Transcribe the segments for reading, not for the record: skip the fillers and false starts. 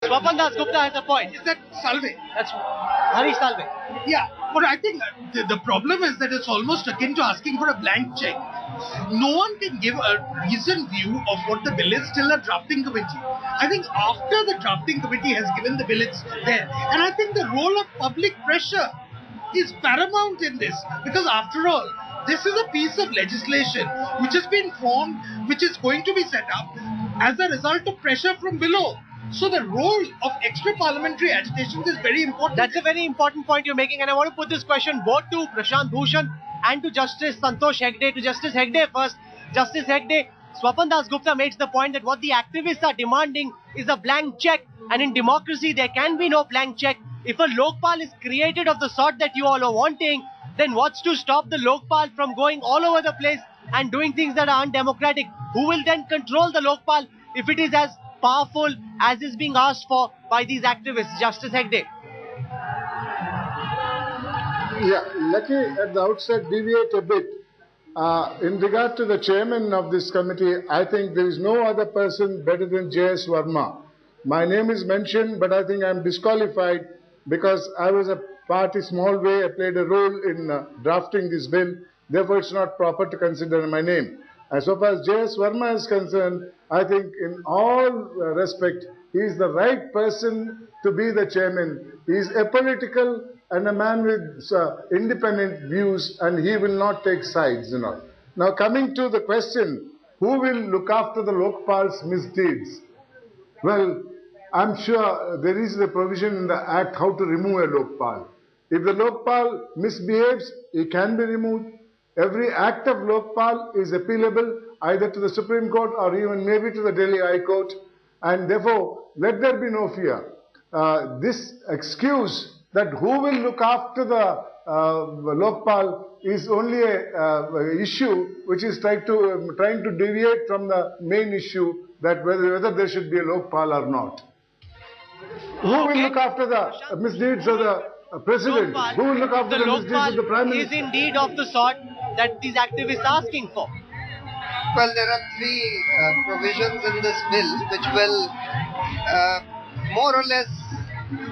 Swapan Das Gupta has a point. Is that Salve? That's Harish Salve. Yeah, but I think the problem is that it's almost akin to asking for a blank check. No one can give a recent view of what the bill is till a drafting committee. I think after the drafting committee has given the bill, it's there. And I think the role of public pressure is paramount in this, because after all, this is a piece of legislation which has been formed, which is going to be set up as a result of pressure from below. So the role of extra parliamentary agitation is very important. That's a very important point you're making, and I want to put this question both to Prashant Bhushan and to Justice Santosh Hegde. To Justice Hegde first. Justice Hegde, Swapan Das Gupta makes the point that what the activists are demanding is a blank check, and in democracy there can be no blank check. If a Lokpal is created of the sort that you all are wanting, then what's to stop the Lokpal from going all over the place and doing things that are undemocratic? Who will then control the Lokpal if it is as powerful as is being asked for by these activists? Justice Hegde. Yeah, let me at the outset deviate a bit. In regard to the chairman of this committee, I think there is no other person better than J.S. Verma. My name is mentioned, but I think I am disqualified because I was a part in small way. I played a role in drafting this bill. Therefore, it's not proper to consider my name. As far as J.S. Verma is concerned, I think in all respect, he is the right person to be the chairman. He is apolitical and a man with independent views, and he will not take sides, Now, coming to the question, who will look after the Lokpal's misdeeds? Well, I'm sure there is a provision in the Act how to remove a Lokpal. If the Lokpal misbehaves, he can be removed. Every act of Lokpal is appealable either to the Supreme Court or even maybe to the Delhi High Court, and therefore let there be no fear. This excuse that who will look after the Lokpal is only a issue which is trying to deviate from the main issue that whether there should be a Lokpal or not. Who will look after the misdeeds of the President? Lokpal, who will look after the misdeeds of the Prime Minister? Is indeed of the sort that these activists are asking for. Well, there are three provisions in this bill which will more or less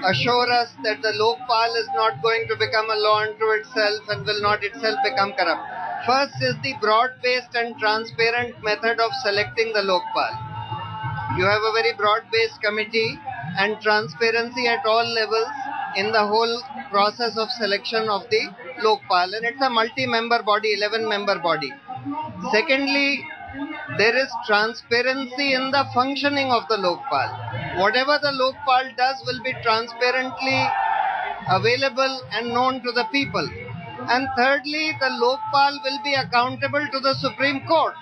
assure us that the Lokpal is not going to become a law unto itself and will not itself become corrupt. First is the broad-based and transparent method of selecting the Lokpal. You have a very broad-based committee and transparency at all levels in the whole process of selection of the Lokpal, and it's a multi-member body, 11-member body. Secondly, there is transparency in the functioning of the Lokpal. Whatever the Lokpal does will be transparently available and known to the people. And thirdly, the Lokpal will be accountable to the Supreme Court.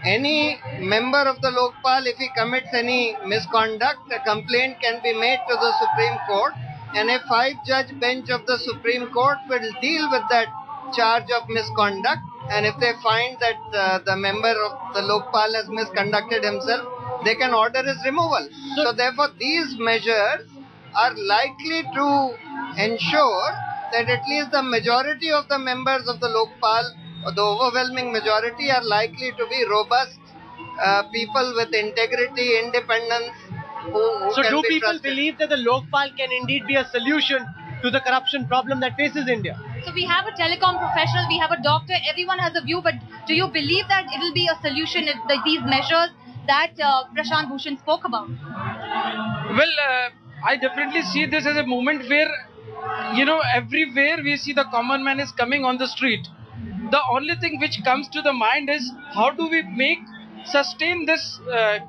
Any member of the Lokpal, if he commits any misconduct, a complaint can be made to the Supreme Court, and a 5-judge bench of the Supreme Court will deal with that charge of misconduct. And if they find that the member of the Lokpal has misconducted himself, they can order his removal. So therefore, these measures are likely to ensure that at least the majority of the members of the Lokpal, or the overwhelming majority, are likely to be robust people with integrity, independence. So do people believe that the Lokpal can indeed be a solution to the corruption problem that faces India? So we have a telecom professional, we have a doctor, everyone has a view, but do you believe that it will be a solution if these measures that Prashant Bhushan spoke about? Well, I definitely see this as a moment where, everywhere we see the common man is coming on the street. The only thing which comes to the mind is how do we sustain this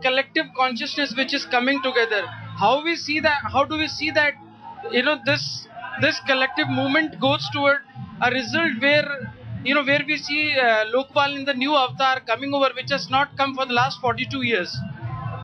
collective consciousness which is coming together? How do we see that, this collective movement goes toward a result where we see Lokpal in the new avatar coming over, which has not come for the last 42 years.